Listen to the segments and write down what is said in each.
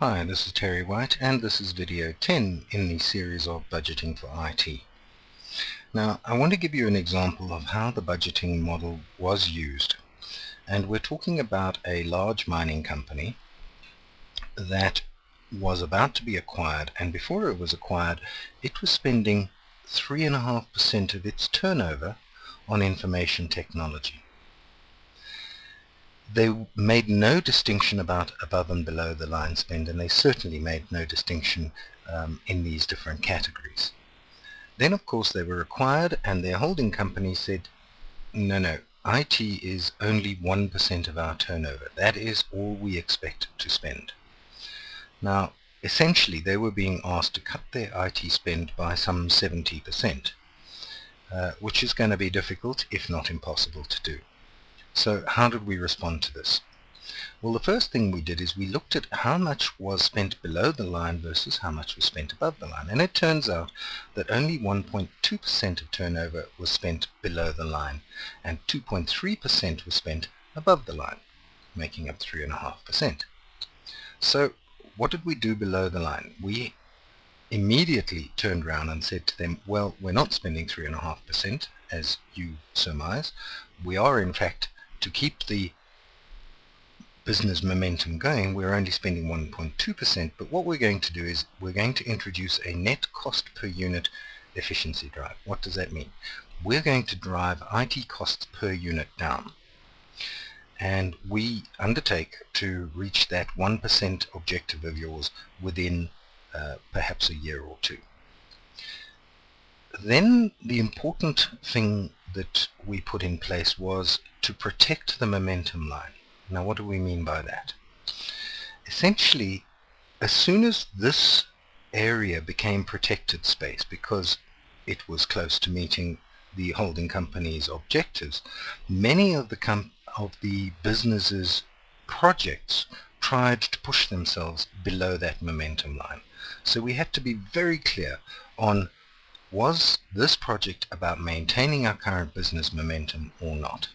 Hi, this is Terry White, and this is video 10 in the series of Budgeting for IT. Now, I want to give you an example of how the budgeting model was used. And we're talking about a large mining company that was about to be acquired, and before it was acquired, it was spending 3.5% of its turnover on information technology. They made no distinction about above and below the line spend, and they certainly made no distinction in these different categories. Then of course they were acquired, and their holding company said, no, IT is only 1% of our turnover. That is all we expect to spend. Now essentially they were being asked to cut their IT spend by some 70%, which is going to be difficult, if not impossible, to do. So how did we respond to this? Well, the first thing we did is we looked at how much was spent below the line versus how much was spent above the line. And it turns out that only 1.2% of turnover was spent below the line, and 2.3% was spent above the line, making up 3.5%. So what did we do below the line? We immediately turned around and said to them, well, we're not spending 3.5%, as you surmise. We are, in fact, to keep the business momentum going, we're only spending 1.2%, but what we're going to do is we're going to introduce a net cost per unit efficiency drive. What does that mean? We're going to drive IT costs per unit down, and we undertake to reach that 1% objective of yours within perhaps a year or two. Then the important thing that we put in place was to protect the momentum line. Now what do we mean by that? Essentially, as soon as this area became protected space because it was close to meeting the holding company's objectives, many of the business's projects tried to push themselves below that momentum line. So we had to be very clear on, was this project about maintaining our current business momentum or not?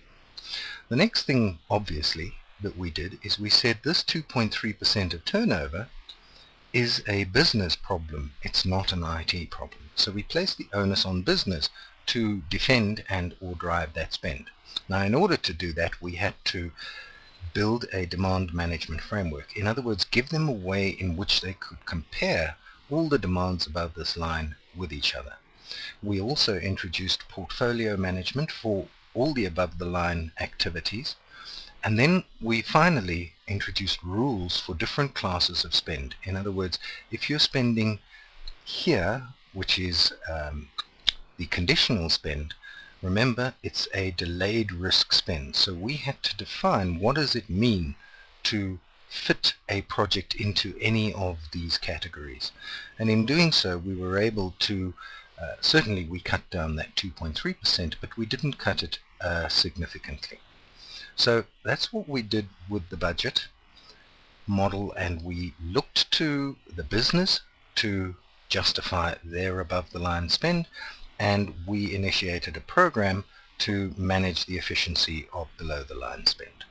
The next thing, obviously, that we did is we said this 2.3% of turnover is a business problem. It's not an IT problem. So we placed the onus on business to defend and or drive that spend. Now in order to do that, we had to build a demand management framework. In other words, give them a way in which they could compare all the demands above this line with each other. We also introduced portfolio management for all the above the line activities, and then we finally introduced rules for different classes of spend. In other words, if you're spending here, which is the conditional spend, remember it's a delayed risk spend. So we had to define what does it mean to fit a project into any of these categories. And in doing so, we were able to certainly we cut down that 2.3%, but we didn't cut it significantly. So that's what we did with the budget model, and we looked to the business to justify their above the line spend, and we initiated a program to manage the efficiency of below the line spend.